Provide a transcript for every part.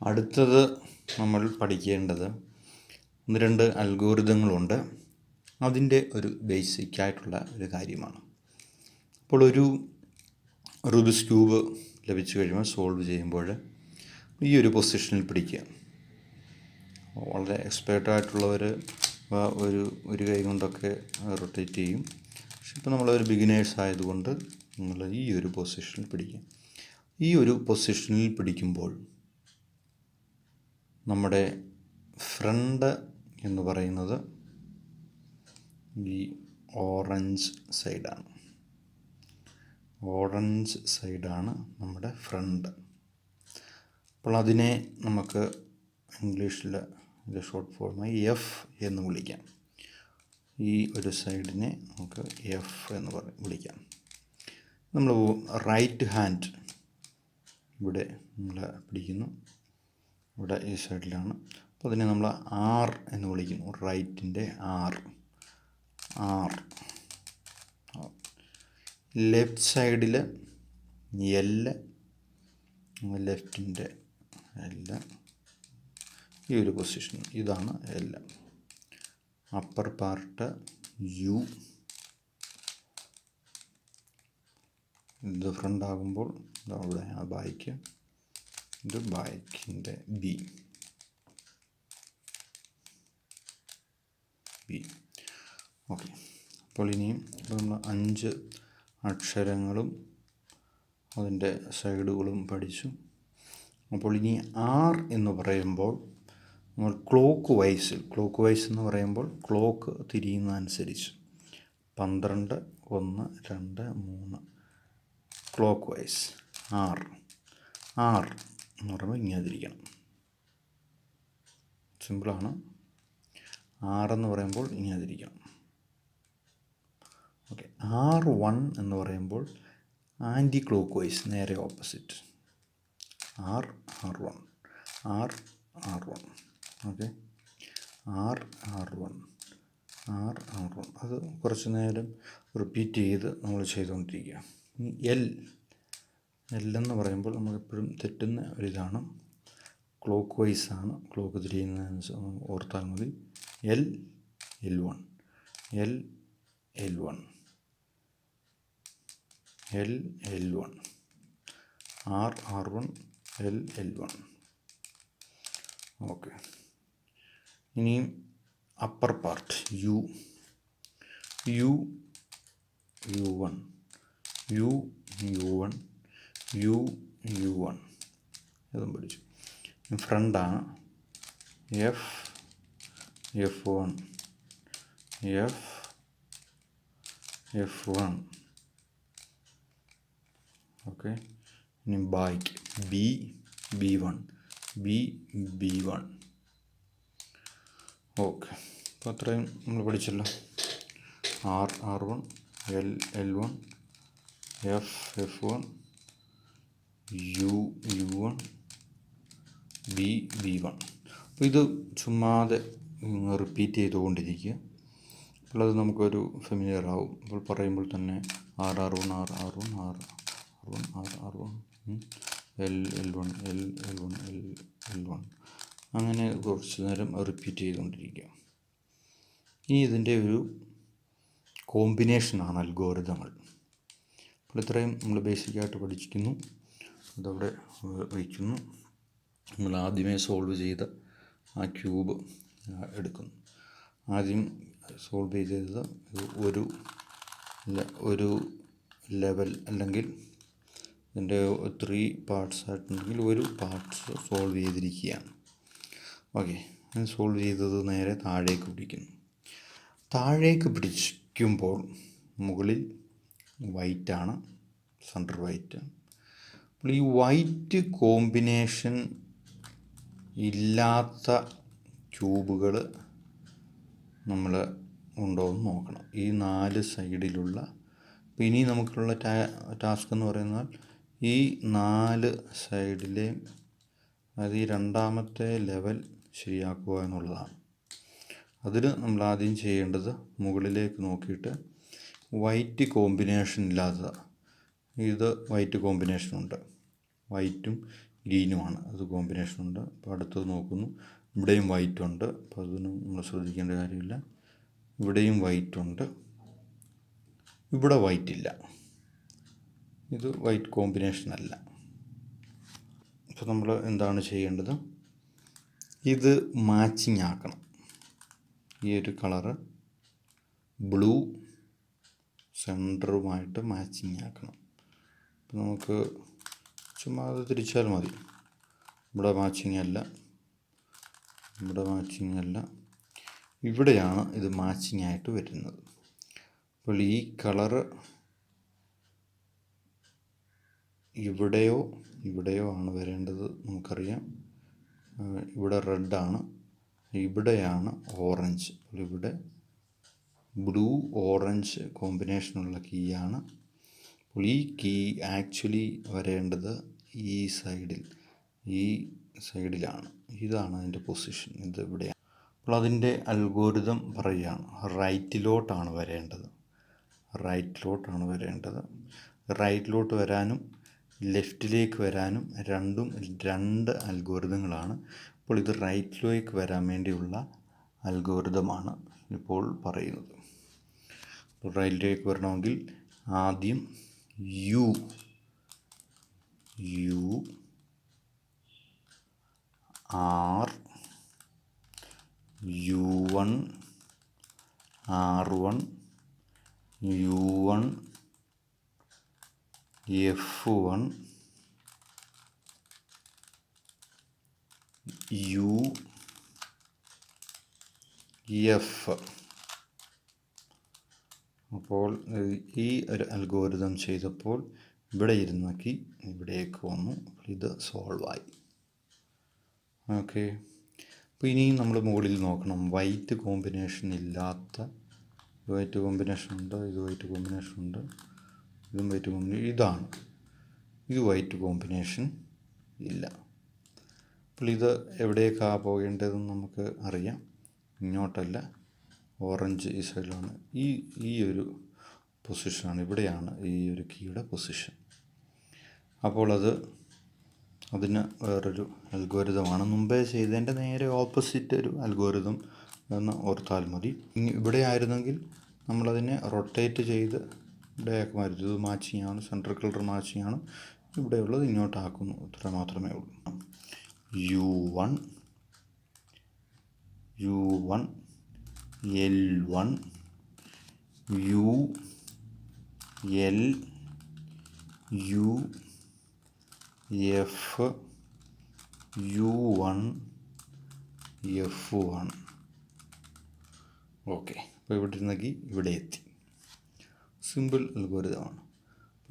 അടുത്തത് നമ്മൾ പഠിക്കേണ്ടത് 1-2 അൽഗോരിതങ്ങളുണ്ട്. അതിൻ്റെ ഒരു ബേസിക്കായിട്ടുള്ള ഒരു കാര്യമാണ്. അപ്പോൾ ഒരു റുബിക്സ് ക്യൂബ് ലഭിച്ചു കഴിയുമ്പോൾ സോൾവ് ചെയ്യുമ്പോൾ ഈ ഒരു പൊസിഷനിൽ പിടിക്കുക. വളരെ എക്സ്പേർട്ടായിട്ടുള്ളവർ ഒരു കൈ കൊണ്ടൊക്കെ റൊട്ടേറ്റ് ചെയ്യും. പക്ഷെ ഇപ്പോൾ നമ്മളൊരു ബിഗിനേഴ്സ് ആയതുകൊണ്ട് നമ്മൾ ഈ ഒരു പൊസിഷനിൽ പിടിക്കുക. ഈ ഒരു പൊസിഷനിൽ പിടിക്കുമ്പോൾ നമ്മുടെ ഫ്രണ്ട് എന്ന് പറയുന്നത് ഈ ഓറഞ്ച് സൈഡാണ് നമ്മുടെ ഫ്രണ്ട്. അപ്പോൾ അതിനെ നമുക്ക് ഇംഗ്ലീഷിൽ ഷോർട്ട് ഫോമായി എഫ് എന്ന് വിളിക്കാം. ഈ ഒരു സൈഡിനെ നമുക്ക് എഫ് എന്ന് വിളിക്കാം. നമ്മൾ റൈറ്റ് ഹാൻഡ് ഇവിടെ നമ്മൾ പിടിക്കുന്നു, ഇവിടെ ഈ സൈഡിലാണ്. അപ്പോൾ അതിനെ നമ്മൾ ആർ എന്ന് വിളിക്കുന്നു. റൈറ്റിൻ്റെ ആർ. ലെഫ്റ്റ് സൈഡിൽ എല്, ലെഫ്റ്റിൻ്റെ എല്, ഈ ഒരു പൊസിഷൻ ഇതാണ് എല്. Upper part U. ഇത് ഫ്രണ്ട് ആകുമ്പോൾ അവിടെ ബാക്ക്, ഇത് ബാക്കിൻ്റെ ബി. ഓക്കെ. അപ്പോൾ ഇനിയും നമ്മൾ 5 അക്ഷരങ്ങളും അതിൻ്റെ സൈഡുകളും പഠിച്ചു. അപ്പോൾ ഇനി ആർ എന്ന് പറയുമ്പോൾ നമ്മൾ ക്ലോക്ക് വൈസ് എന്ന് പറയുമ്പോൾ ക്ലോക്ക് തിരിയുന്നതനുസരിച്ച് 12, 1, 2, 3 ക്ലോക്ക് വൈസ് ആർ എന്ന് പറയുമ്പോൾ ഇങ്ങനെ തിരിക്കണം. സിമ്പിളാണ്. എന്ന് പറയുമ്പോൾ ഇങ്ങനെ തിരിക്കണം. ഓക്കെ. R1 എന്ന് പറയുമ്പോൾ ആൻറ്റി ക്ലോക്ക് വൈസ്, നേരെ ഓപ്പോസിറ്റ്. R1 okay. R1 അത് കുറച്ച് നേരം റിപ്പീറ്റ് ചെയ്ത് നമ്മൾ ചെയ്തുകൊണ്ടിരിക്കുക. എൽ എന്ന് പറയുമ്പോൾ നമുക്കെപ്പോഴും തെറ്റുന്ന ഒരിതാണ്. ക്ലോക്ക് വൈസാണ്, ക്ലോക്ക് തിരിയുന്നതിനനുസരിച്ച് ഓർത്താൽ മതി. L1 R1 L1. ഓക്കെ. ഇനിയും അപ്പർ പാർട്ട് U1 ഇതും പഠിച്ചു. ഫ്രണ്ടാണ് F1 ഓക്കെ. ഇനി ബാക്ക് B1 ഓക്കെ. അപ്പോൾ അത്രയും നമ്മൾ പഠിച്ചല്ലോ. R1 L1 F1 U1 B1. അപ്പോൾ ഇത് ചുമ്മാതെ റിപ്പീറ്റ് ചെയ്തുകൊണ്ടിരിക്കുക. അപ്പോൾ അത് നമുക്കൊരു ഫെമിലിയർ ആവും. അപ്പോൾ പറയുമ്പോൾ തന്നെ R1 L1 അങ്ങനെ കുറച്ച് നേരം റിപ്പീറ്റ് ചെയ്തുകൊണ്ടിരിക്കുക. ഇതിൻ്റെ ഒരു കോമ്പിനേഷനാണ് അൽഗോരിതങ്ങൾ. അപ്പോൾ ഇത്രയും നമ്മൾ ബേസിക്കായിട്ട് പഠിക്കുന്നു. അതവിടെ വയ്ക്കുന്നു. നമ്മൾ ആദ്യമേ സോൾവ് ചെയ്ത ആ ക്യൂബ് എടുക്കുന്നു. ആദ്യം സോൾവ് ചെയ്തത് ഒരു ലെവൽ അല്ലെങ്കിൽ ഇതിൻ്റെ 3 പാർട്സ് ആയിട്ടുണ്ടെങ്കിൽ ഒരു പാർട്സ് സോൾവ് ചെയ്തിരിക്കുകയാണ്. ഓക്കെ. ഞാൻ സോൾവ് ചെയ്തത് നേരെ താഴേക്ക് പിടിക്കുന്നു. താഴേക്ക് പിടിക്കുമ്പോൾ മുകളിൽ വൈറ്റാണ്, സെൻറ്റർ വൈറ്റ്. അപ്പോൾ ഈ വൈറ്റ് കോമ്പിനേഷൻ ഇല്ലാത്ത ക്യൂബുകൾ നമ്മൾ ഉണ്ടോ എന്ന് നോക്കണം. ഈ 4 സൈഡിലുള്ള. അപ്പോൾ ഇനി നമുക്കുള്ള ടാസ്ക് എന്ന് പറയുന്നത് ഈ 4 സൈഡിലെയും, അതായത് ഈ രണ്ടാമത്തെ ലെവൽ ശരിയാക്കുക എന്നുള്ളതാണ്. അതിന് നമ്മൾ ആദ്യം ചെയ്യേണ്ടത് മുകളിലേക്ക് നോക്കിയിട്ട് വൈറ്റ് കോമ്പിനേഷൻ ഇല്ലാത്തതാണ്. ഇത് വൈറ്റ് കോമ്പിനേഷനുണ്ട്. വൈറ്റും ഗ്രീനുമാണ്, അത് കോമ്പിനേഷനുണ്ട്. അപ്പോൾ അടുത്തത് നോക്കുന്നു, ഇവിടെയും വൈറ്റ് ഉണ്ട്. അപ്പോൾ അതൊന്നും നമ്മൾ ശ്രദ്ധിക്കേണ്ട കാര്യമില്ല. ഇവിടെയും വൈറ്റ് ഉണ്ട്, ഇവിടെ വൈറ്റ് ഇല്ല, ഇത് വൈറ്റ് കോമ്പിനേഷൻ അല്ല. അപ്പോൾ നമ്മൾ എന്താണ് ചെയ്യേണ്ടത്, ഇത് മാച്ചിങ് ആക്കണം. ഈ ഒരു കളറ് ബ്ലൂ സെൻറ്ററുമായിട്ട് മാച്ചിങ് ആക്കണം. അപ്പോൾ നമുക്ക് ചുമ്മാ അത് തിരിച്ചാൽ മതി. ഇവിടെ മാച്ചിങ് അല്ല, ഇവിടെ മാച്ചിങ് അല്ല, ഇവിടെയാണ് ഇത് മാച്ചിങ് ആയിട്ട് വരുന്നത്. അപ്പോൾ ഈ കളറ് ഇവിടെയോ ആണ് വരേണ്ടത്, നമുക്കറിയാം. ഇവിടെ റെഡാണ്, ഇവിടെയാണ് ഓറഞ്ച്. അപ്പോൾ ഇവിടെ ബ്ലൂ ഓറഞ്ച് കോമ്പിനേഷനുള്ള കീയാണ്. അപ്പോൾ ഈ കീ ആക്ച്വലി വരേണ്ടത് ഈ സൈഡിലാണ്. ഇതാണ് അതിൻ്റെ പൊസിഷൻ, ഇത് ഇവിടെയാണ്. അപ്പോൾ അതിൻ്റെ അൽഗോരിതം പറയുകയാണ്, റൈറ്റിലോട്ടാണ് വരേണ്ടത്. റൈറ്റിലോട്ട് വരാനും ലെഫ്റ്റിലേക്ക് വരാനും രണ്ട് അൽഗോരിതങ്ങളാണ്. അപ്പോൾ ഇത് റൈറ്റിലേക്ക് വരാൻ വേണ്ടിയുള്ള അൽഗോരിതമാണ് ഇപ്പോൾ പറയുന്നത്. അപ്പോൾ റൈറ്റിലേക്ക് വരണമെങ്കിൽ ആദ്യം you are U1 R1 U1 F1 U F. അപ്പോൾ ഈ ഒരു അൽഗോരിതം ചെയ്തപ്പോൾ ഇവിടെ ഇരുന്നാക്കി ഇവിടേക്ക് വന്നു, ഇത് സോൾവായി. ഓക്കെ. അപ്പോൾ ഇനിയും നമ്മൾ മുകളിൽ നോക്കണം, വൈറ്റ് കോമ്പിനേഷൻ ഇല്ലാത്ത, വൈറ്റ് കോമ്പിനേഷൻ ഉണ്ട്, ഇത് വൈറ്റ് കോമ്പിനേഷൻ ഉണ്ട്, ഇതും വൈറ്റ് കോമ്പിനേഷൻ, ഇത് വൈറ്റ് കോമ്പിനേഷൻ ഇല്ല. അപ്പോൾ ഇത് എവിടേക്കാണ് പോകേണ്ടതെന്ന് നമുക്ക് അറിയാം. ഇങ്ങോട്ടല്ല, ഓറഞ്ച് ഈ സൈഡിലാണ്. ഈ ഒരു പൊസിഷനാണ്, ഇവിടെയാണ് ഈ ഒരു കീയുടെ പൊസിഷൻ. അപ്പോൾ അതിന് വേറൊരു അൽഗോരിതമാണ് മുമ്പേ ചെയ്തതിൻ്റെ നേരെ ഓപ്പോസിറ്റ് ഒരു അൽഗോരിതം എന്ന് ഓർത്താൽ മതി. ഇവിടെ ആയിരുന്നെങ്കിൽ നമ്മളതിനെ റൊട്ടേറ്റ് ചെയ്ത് ഇവിടെയാക്കുമായിരുന്നു. ഇത് മാച്ചിങ് ആണ്, സെൻട്രൽ കളർ മാച്ചിങ് ആണ്, ഇവിടെയുള്ളത് ഇങ്ങോട്ടാക്കുന്നു, ഇത്ര മാത്രമേ ഉള്ളൂ. U1 L1 UL UF U1 F1. Okay. അപ്പോൾ ഇവിടെ ഇരുന്നെങ്കിൽ ഇവിടെ എത്തി. സിമ്പിൾ അൽഗോരിതമാണ്.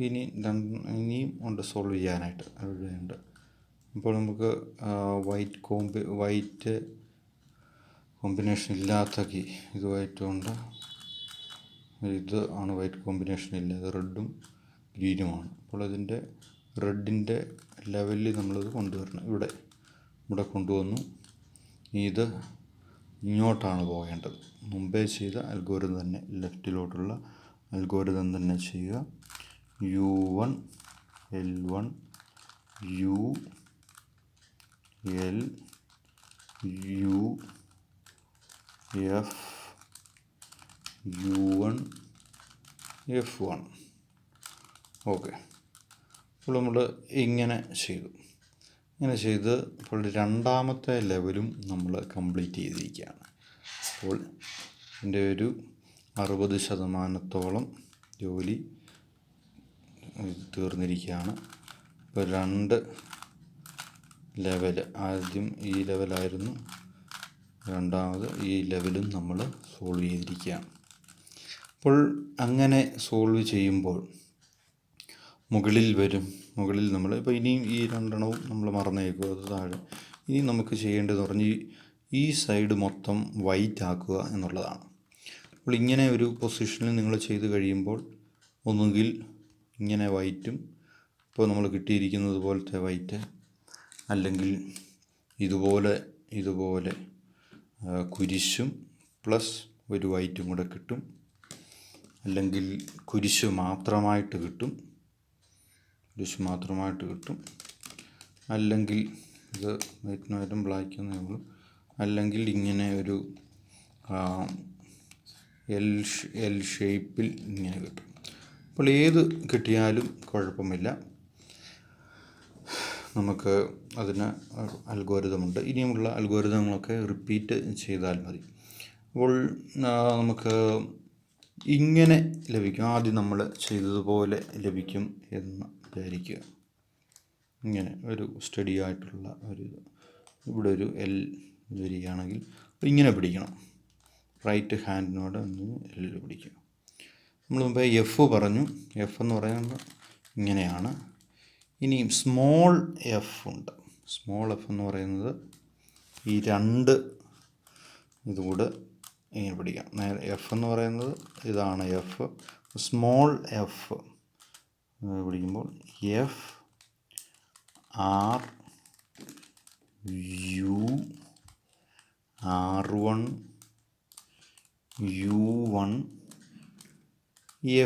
ഇനിയും ഉണ്ട് സോൾവ് ചെയ്യാനായിട്ട്, അവിടെയുണ്ട്. അപ്പോൾ നമുക്ക് വൈറ്റ് കോമ്പിനേഷൻ ഇല്ലാത്ത കീ, ഇത് വൈറ്റും ഉണ്ട്, ഇത് ആണ് വൈറ്റ് കോമ്പിനേഷൻ ഇല്ല, ഇത് റെഡും ഗ്രീനുമാണ്. അപ്പോൾ അതിൻ്റെ റെഡിൻ്റെ ലെവലിൽ നമ്മളിത് കൊണ്ടുവരണം. ഇവിടെ കൊണ്ടുവന്നു. ഇത് ഇങ്ങോട്ടാണ് പോകേണ്ടത്. മുമ്പേ ചെയ്ത അൽഗോരിതം തന്നെ, ലെഫ്റ്റിലോട്ടുള്ള അൽഗോരിതം തന്നെ ചെയ്യുക. U1 L1 UL UF U1 F1. Okay. അപ്പോൾ നമ്മൾ ഇങ്ങനെ ചെയ്ത് ഇപ്പോൾ രണ്ടാമത്തെ ലെവലും നമ്മൾ കംപ്ലീറ്റ് ചെയ്തിരിക്കുകയാണ്. അപ്പോൾ എൻ്റെ ഒരു 60% ജോലി തീർന്നിരിക്കുകയാണ്. ഇപ്പോൾ 2 ലെവൽ, ആദ്യം ഈ ലെവലായിരുന്നു, രണ്ടാമത് ഈ ലെവലും നമ്മൾ സോൾവ് ചെയ്തിരിക്കുകയാണ്. അപ്പോൾ അങ്ങനെ സോൾവ് ചെയ്യുമ്പോൾ മുകളിൽ നമ്മൾ ഇപ്പോൾ ഇനിയും ഈ 2 നമ്മൾ മറന്നേക്കുക, അത് താഴെ. ഇനി നമുക്ക് ചെയ്യേണ്ടതെന്ന് പറഞ്ഞാൽ ഈ സൈഡ് മൊത്തം വൈറ്റ് ആക്കുക എന്നുള്ളതാണ്. അപ്പോൾ ഇങ്ങനെ ഒരു പൊസിഷനിൽ നിങ്ങൾ ചെയ്ത് കഴിയുമ്പോൾ ഒന്നുകിൽ ഇങ്ങനെ വൈറ്റും, ഇപ്പോൾ നമ്മൾ കിട്ടിയിരിക്കുന്നത് പോലത്തെ വൈറ്റ്, അല്ലെങ്കിൽ ഇതുപോലെ കുരിശും പ്ലസ് ഒരു വൈറ്റും കൂടെ കിട്ടും, അല്ലെങ്കിൽ കുരിശ് മാത്രമായിട്ട് കിട്ടും. അല്ലെങ്കിൽ ഇത് വൈറ്റിന് പകരം ബ്ലാക്ക് എന്നേ ഉള്ളൂ, അല്ലെങ്കിൽ ഇങ്ങനെ ഒരു എൽ ഷേപ്പിൽ ഇങ്ങനെ കിട്ടും. അപ്പോൾ ഏത് കിട്ടിയാലും കുഴപ്പമില്ല, നമുക്ക് അതിന് അൽഗോരിതമുണ്ട്. ഇനിയുമുള്ള അൽഗോരിതങ്ങളൊക്കെ റിപ്പീറ്റ് ചെയ്താൽ മതി. അപ്പോൾ നമുക്ക് ഇങ്ങനെ ലഭിക്കും. ആദ്യം നമ്മൾ ചെയ്തതുപോലെ ലഭിക്കും എന്ന് വിചാരിക്കുക. ഇങ്ങനെ ഒരു സ്റ്റഡി ആയിട്ടുള്ള ഒരു ഇവിടെ ഒരു എൽ വരികയാണെങ്കിൽ ഇങ്ങനെ പിടിക്കണം. റൈറ്റ് ഹാൻഡിനോട് എൽ പിടിക്കുക. നമ്മൾ മുമ്പേ എഫ് പറഞ്ഞു. എഫ് എന്ന് പറയുന്നത് ഇങ്ങനെയാണ്. ഇനിയും സ്മോൾ എഫ് ഉണ്ട്. സ്മോൾ എഫ് എന്ന് പറയുന്നത് ഈ രണ്ട് ഇതുകൂടെ ഇങ്ങനെ പിടിക്കാം. നേരെ എഫ് എന്ന് പറയുന്നത് ഇതാണ് എഫ്. സ്മോൾ എഫ് പിടിക്കുമ്പോൾ F are you R1 U1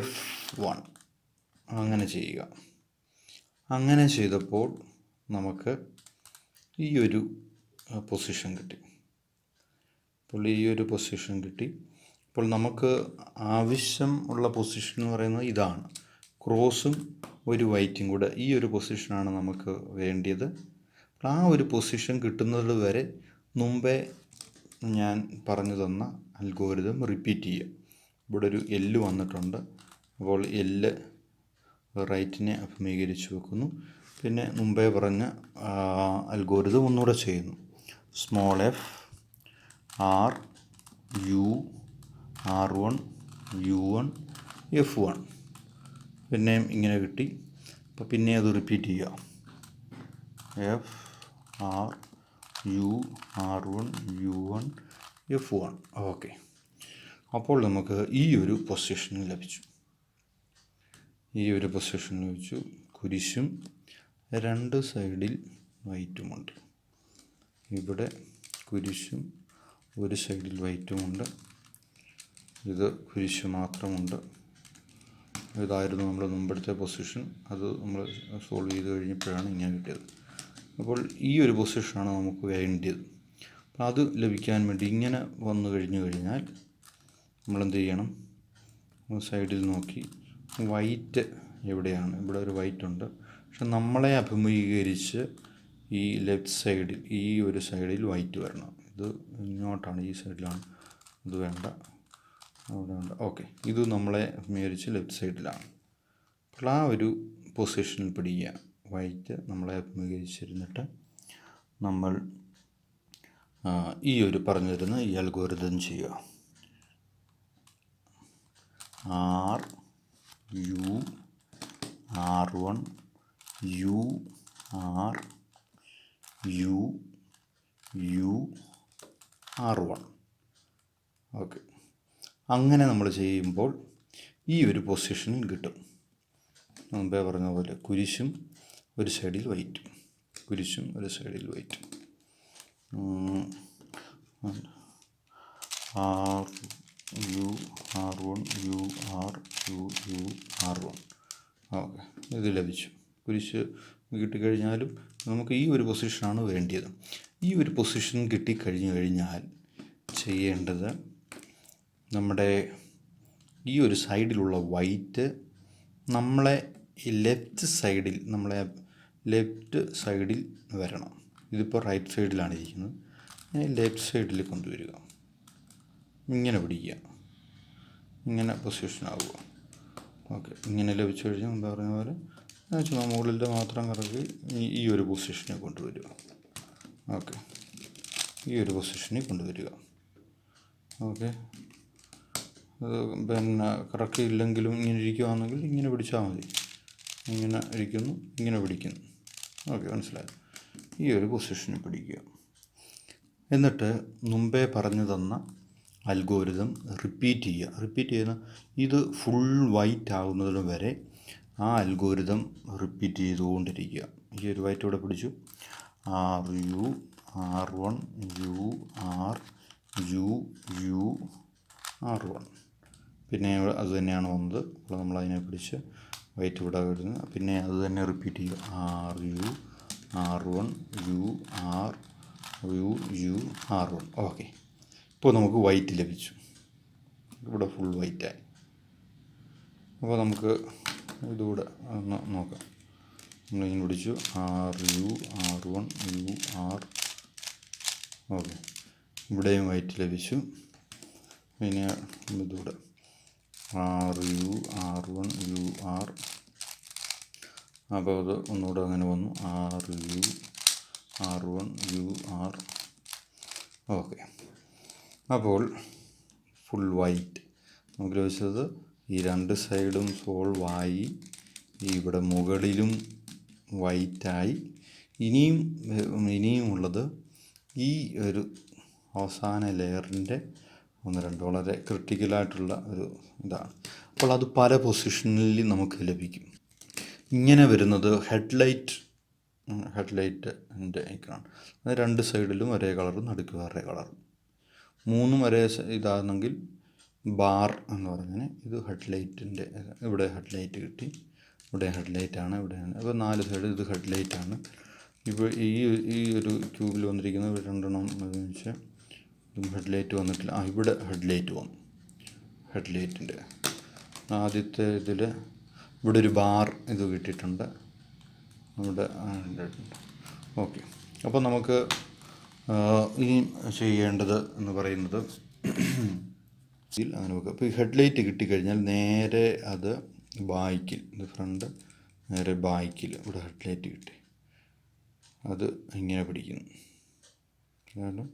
F1 അങ്ങനെ ചെയ്യുക. അങ്ങനെ ചെയ്തപ്പോൾ നമുക്ക് ഈ ഒരു പൊസിഷൻ കിട്ടി. അപ്പോൾ ഈ ഒരു പൊസിഷൻ കിട്ടി. അപ്പോൾ നമുക്ക് ആവശ്യം ഉള്ള പൊസിഷൻ എന്ന് പറയുന്നത് ഇതാണ്. ക്രോസും ഒരു വൈറ്റും കൂടെ ഈ ഒരു പൊസിഷനാണ് നമുക്ക് വേണ്ടിയത്. അപ്പോൾ ആ ഒരു പൊസിഷൻ കിട്ടുന്നത് വരെ മുമ്പേ ഞാൻ പറഞ്ഞു തന്ന അൽഗോരിതം റിപ്പീറ്റ് ചെയ്യുക. ഇവിടെ ഒരു എല്ല് വന്നിട്ടുണ്ട്. അപ്പോൾ എല്ല് റൈറ്റിനെ അഭിമുഖീകരിച്ച് വെക്കുന്നു. പിന്നെ മുമ്പേ പറഞ്ഞ അൽഗോരിതം ഒന്നുകൂടെ ചെയ്യുന്നു. Small F are you R1 U1 F1 പിന്നെയും ഇങ്ങനെ കിട്ടി. അപ്പോൾ പിന്നെ അത് റിപ്പീറ്റ് ചെയ്യുക. F are you R1 U1 F1. Okay. അപ്പോൾ നമുക്ക് ഈ ഒരു പൊസിഷൻ ലഭിച്ചു. കുരിശും രണ്ട് സൈഡിൽ വൈറ്റുമുണ്ട്. ഇവിടെ കുരിശും ഒരു സൈഡിൽ വൈറ്റുമുണ്ട്. ഇത് കുരിശ് മാത്രമുണ്ട്. ഇതായിരുന്നു നമ്മൾ മുമ്പെടുത്ത പൊസിഷൻ. അത് നമ്മൾ സോൾവ് ചെയ്ത് കഴിഞ്ഞപ്പോഴാണ് ഇങ്ങനെ കിട്ടിയത്. അപ്പോൾ ഈ ഒരു പൊസിഷനാണ് നമുക്ക് വേണ്ടിയത്. അപ്പോൾ അത് ലഭിക്കാൻ വേണ്ടി ഇങ്ങനെ വന്നു കഴിഞ്ഞാൽ നമ്മളെന്ത് ചെയ്യണം? സൈഡിൽ നോക്കി വൈറ്റ് എവിടെയാണ്? ഇവിടെ ഒരു വൈറ്റ് ഉണ്ട്. പക്ഷെ നമ്മളെ അഭിമുഖീകരിച്ച് ഈ ലെഫ്റ്റ് സൈഡിൽ ഈ ഒരു സൈഡിൽ വൈറ്റ് വരണം. ഇത് ഇങ്ങോട്ടാണ്, ഈ സൈഡിലാണ്. ഇത് വേണ്ട, അവിടെ വേണ്ട. ഓക്കെ, ഇത് നമ്മളെ അഭിമുഖീകരിച്ച് ലെഫ്റ്റ് സൈഡിലാണ്. അപ്പോൾ ആ ഒരു പൊസിഷനിൽ പിടിക്കുക. വൈറ്റ് നമ്മളെ അഭിമുഖീകരിച്ചിരുന്നിട്ട് നമ്മൾ ഈ ഒരു പറഞ്ഞു തരുന്ന ഈ അൽഗോരിതം ചെയ്യുക. Are you R1 U R U U R1. Okay, അങ്ങനെ നമ്മൾ ചെയ്യുമ്പോൾ ഈ ഒരു പൊസിഷനിൽ കിട്ടും. മുമ്പേ പറഞ്ഞ പോലെ കുരിശും ഒരു സൈഡിൽ വൈറ്റും, കുരിശും ഒരു സൈഡിൽ വൈറ്റും. Are you R1 U R U U R1. Okay, ഇത് ലഭിച്ചു. കുരിശ് കിട്ടിക്കഴിഞ്ഞാലും നമുക്ക് ഈ ഒരു പൊസിഷനാണ് വേണ്ടിയത്. ഈ ഒരു പൊസിഷൻ കിട്ടിക്കഴിഞ്ഞാൽ ചെയ്യേണ്ടത്, നമ്മുടെ ഈ ഒരു സൈഡിലുള്ള വൈറ്റ് നമ്മളെ ലെഫ്റ്റ് സൈഡിൽ വരണം. ഇതിപ്പോൾ റൈറ്റ് സൈഡിലാണ് ഇരിക്കുന്നത്. ലെഫ്റ്റ് സൈഡിൽ കൊണ്ടുവരിക. ഇങ്ങനെ പിടിക്കുക, ഇങ്ങനെ പൊസിഷൻ ആവുക. ഓക്കെ, ഇങ്ങനെ ലഭിച്ചു കഴിഞ്ഞാൽ എന്താ പറഞ്ഞ പോലെ മുകളിലെ മാത്രം കറക്കി ഈ ഒരു പൊസിഷനിൽ കൊണ്ടുവരിക. ഓക്കെ, ഈ ഒരു പൊസിഷനിൽ കൊണ്ടുവരിക. ഓക്കെ, അത് പിന്നെ കറക്കിയില്ലെങ്കിലും ഇങ്ങനെ ഇരിക്കുകയാണെങ്കിൽ ഇങ്ങനെ പിടിച്ചാൽ മതി. ഇങ്ങനെ ഇരിക്കുന്നു, ഇങ്ങനെ പിടിക്കുന്നു. ഓക്കെ, മനസ്സിലായി. ഈ ഒരു പൊസിഷനിൽ പിടിക്കുക. എന്നിട്ട് മുമ്പേ പറഞ്ഞു തന്ന അൽഗോരിതം റിപ്പീറ്റ് ചെയ്യുന്ന ഇത് ഫുൾ വൈറ്റ് ആകുന്നതിന് വരെ ആ അൽഗോരിതം റിപ്പീറ്റ് ചെയ്തുകൊണ്ടിരിക്കുക. ഈ ഒരു വൈറ്റ് ഇവിടെ പിടിച്ചു. Are you R1 U R U U R1. പിന്നെ അത് തന്നെയാണ് വന്നത്. അപ്പോൾ നമ്മളതിനെ പിടിച്ച് വൈറ്റ് ഇവിടെ വരുന്നത്. പിന്നെ അത് തന്നെ റിപ്പീറ്റ് ചെയ്യുക. Are you R1 U R1. Okay, ഇപ്പോൾ നമുക്ക് വൈറ്റ് ലഭിച്ചു. ഇവിടെ ഫുൾ വൈറ്റായി. അപ്പോൾ നമുക്ക് ഇതുകൂടെ ഒന്ന് നോക്കാം. നമ്മളിങ്ങനെ പിടിച്ചു R1 U R. ഓക്കെ, ഇവിടെയും വൈറ്റ് ലഭിച്ചു. പിന്നെ ഇതുകൂടെ R1 U R. അപ്പോൾ അത് ഒന്നുകൂടെ അങ്ങനെ വന്നു R1 U R. ഓക്കെ, അപ്പോൾ ഫുൾ വൈറ്റ് നമുക്ക് ലഭിച്ചത്. ഈ രണ്ട് സൈഡും സോൾവായി. ഇവിടെ മുകളിലും വൈറ്റായി. ഇനിയും ഉള്ളത് ഈ ഒരു അവസാന ലെയറിൻ്റെ വളരെ ക്രിട്ടിക്കലായിട്ടുള്ള ഒരു ഇതാണ്. അപ്പോൾ അത് പല പൊസിഷനിൽ നമുക്ക് ലഭിക്കും. ഇങ്ങനെ വരുന്നത് ഹെഡ്ലൈറ്റിൻ്റെ ഐക്കണാണ്. അത് രണ്ട് സൈഡിലും ഒരേ കളറും നടുക്ക് വേറെ കളറും. മൂന്നും ഒരേ ഇതാണെങ്കിൽ ബാർ എന്ന് പറഞ്ഞാൽ ഇത് ഹെഡ്ലൈറ്റിൻ്റെ. ഇവിടെ ഹെഡ്ലൈറ്റ് കിട്ടി, ഇവിടെ ഹെഡ്ലൈറ്റാണ്, ഇവിടെയാണ്. അപ്പോൾ 4 സൈഡ് ഇത് ഹെഡ്ലൈറ്റാണ്. ഇപ്പോൾ ഈ ഒരു ക്യൂബിൽ വന്നിരിക്കുന്നത് രണ്ടെണ്ണം എന്ന് വെച്ചാൽ ഹെഡ്ലൈറ്റ് വന്നിട്ടില്ല. ഇവിടെ ഹെഡ്ലൈറ്റ് വന്നു. ഹെഡ്ലൈറ്റിൻ്റെ ആദ്യത്തെ ഇതിൽ ഇവിടെ ഒരു ബാർ ഇത് കിട്ടിയിട്ടുണ്ട്. ഇവിടെ ഓക്കെ. അപ്പോൾ നമുക്ക് ഈ ചെയ്യേണ്ടത് എന്ന് പറയുന്നത് അങ്ങനെ വെക്കുക. അപ്പോൾ ഈ ഹെഡ്ലൈറ്റ് കിട്ടിക്കഴിഞ്ഞാൽ നേരെ അത് ബാക്കിൽ, ഇത് ഫ്രണ്ട് നേരെ ബാക്കിൽ ഇവിടെ ഹെഡ്ലൈറ്റ് കിട്ടി. അത് ഇങ്ങനെ പിടിക്കുന്നു. കാരണം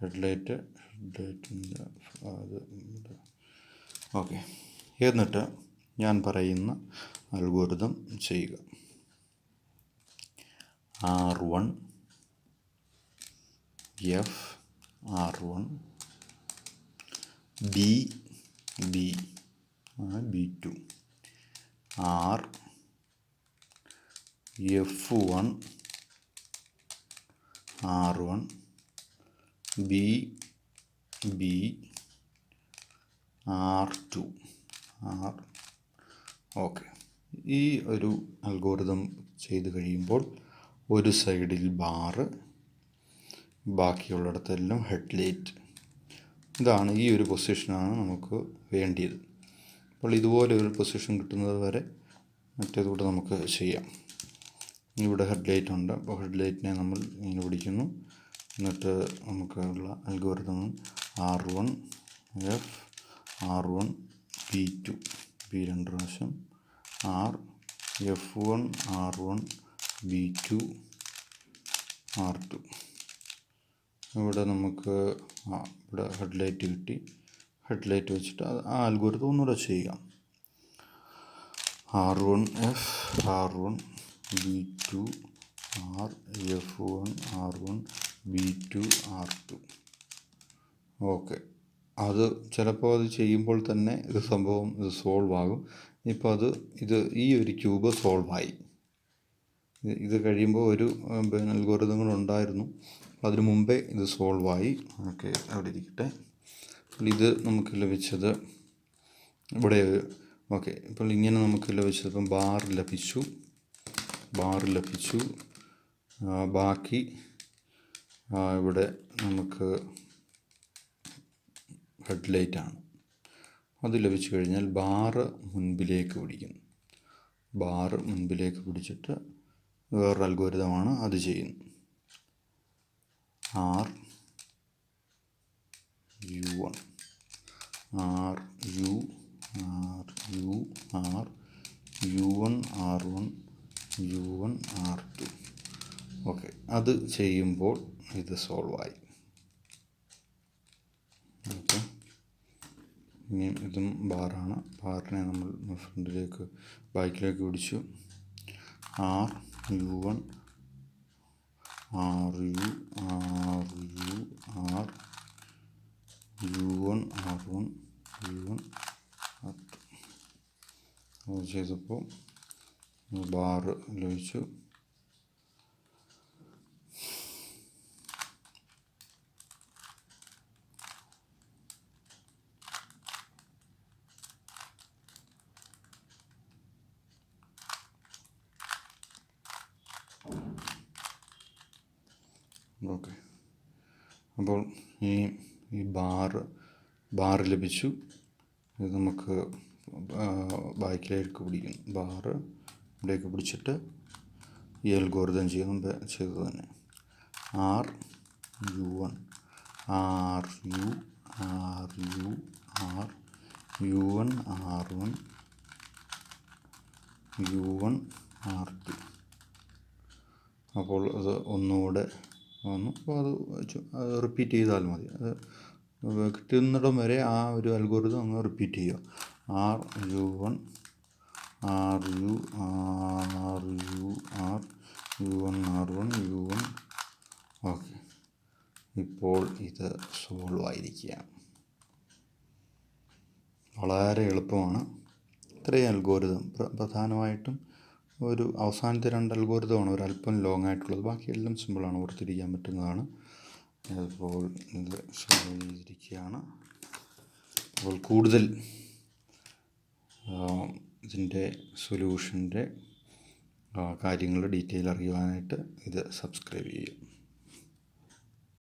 ഹെഡ്ലൈറ്റിൻ്റെ അത് ഓക്കെ. എന്നിട്ട് ഞാൻ പറയുന്ന അൽഗോരിതം ചെയ്യുക. R1 F R1 B2 R F1 R1 B R2 R. Okay, ഈ ഒരു അൽഗോരിതം ചെയ്ത് കഴിയുമ്പോൾ ഒരു സൈഡിൽ ബാറ്, ബാക്കിയുള്ളിടത്തെല്ലാം ഹെഡ്ലൈറ്റ്. ഇതാണ്, ഈ ഒരു പൊസിഷനാണ് നമുക്ക് വേണ്ടിയത്. അപ്പോൾ ഇതുപോലെ ഒരു പൊസിഷൻ കിട്ടുന്നത് വരെ മറ്റേതുകൂടെ നമുക്ക് ചെയ്യാം. ഇവിടെ ഹെഡ്ലൈറ്റ് ഉണ്ട്. അപ്പോൾ ഹെഡ്ലൈറ്റിനെ നമ്മൾ ഇങ്ങനെ പിടിക്കുന്നു. എന്നിട്ട് നമുക്കുള്ള algorithm R1 F R1 B2 B 2 പ്രാവശ്യം R F1 R1 B2 R2. ഇവിടെ നമുക്ക് ഇവിടെ ഹെഡ്ലൈറ്റ് കിട്ടി. ഹെഡ്ലൈറ്റ് വെച്ചിട്ട് ആ അൽഗോരിതം ഒന്നുകൂടെ ചെയ്യാം. R1 F R1 B2 R F1 R1 B2 R2. Okay, അത് ചിലപ്പോൾ അത് ചെയ്യുമ്പോൾ തന്നെ ഇത് സംഭവം ഇത് സോൾവ് ആകും. ഇപ്പോൾ ഈ ഒരു ക്യൂബ് സോൾവായി. ഇത് കഴിയുമ്പോൾ ഒരു അൽഗോരിതങ്ങൾ ഉണ്ടായിരുന്നു. അതിനു മുമ്പേ ഇത് സോൾവായി. ഓക്കെ, അവിടെ ഇരിക്കട്ടെ. ഇത് നമുക്ക് ലഭിച്ചത് ഇവിടെ. ഓക്കെ, ഇപ്പോൾ ഇങ്ങനെ നമുക്ക് ലഭിച്ചത് ബാർ ലഭിച്ചു. ബാക്കി ഇവിടെ നമുക്ക് ഹെഡ്ലൈറ്റാണ്. അത് ലഭിച്ചു കഴിഞ്ഞാൽ ബാറ് മുൻപിലേക്ക് പിടിച്ചിട്ട് വേറൊരു അൽഗോരിതമാണ് അത് ചെയ്യുന്നത്. RU1 U1 R1 U1 R2. Okay, അത് ചെയ്യുമ്പോൾ ഇത് സോൾവായി. ഓക്കെ, ഇനി ഇതും ബാറാണ്. ബാറിനെ നമ്മൾ ബാക്കിലേക്ക് പിടിച്ചു. RU1 RU R U1 R1 U1 R2. അത് ചെയ്തപ്പോൾ ബാറ് ലഭിച്ചു. ഓക്കെ. അപ്പോൾ ഈ ബാറ് ലഭിച്ചു. ഇത് നമുക്ക് ബാക്കിലേക്ക് പിടിക്കും. ബാറ് ഇവിടേക്ക് പിടിച്ചിട്ട് ഈ അൽഗോരിതം ചെയ്തത് തന്നെ. RU1 U1 R1 U1 R2. അപ്പോൾ അത് ഒന്നുകൂടെ വന്നു. അപ്പോൾ അത് റിപ്പീറ്റ് ചെയ്താൽ മതി. അത് കിട്ടുന്നിടം വരെ ആ ഒരു അൽഗോരിതം അങ്ങ് റിപ്പീറ്റ് ചെയ്യുക. RU1 RU U1 R1 U1. Okay. ഇപ്പോൾ ഇത് സോൾവ് ആയിരിക്കുകയാണ്. വളരെ എളുപ്പമാണ്. ഇത്രയും അൽഗോരിതം പ്രധാനമായിട്ടും ഒരു അവസാനത്തെ 2 അൽഗോരിതമാണ് ഒരല്പം ലോങ് ആയിട്ടുള്ളത്. ബാക്കിയെല്ലാം സിമ്പിളാണ്, ഓർത്തിരിക്കാൻ പറ്റുന്നതാണ്. അപ്പോൾ ഇത് സോൾവ് ചെയ്തിരിക്കുകയാണ്. അപ്പോൾ കൂടുതൽ ഇതിൻ്റെ സൊല്യൂഷൻ്റെ കാര്യങ്ങൾ ഡീറ്റെയിൽ അറിയുവാനായിട്ട് ഇത് സബ്സ്ക്രൈബ് ചെയ്യുക.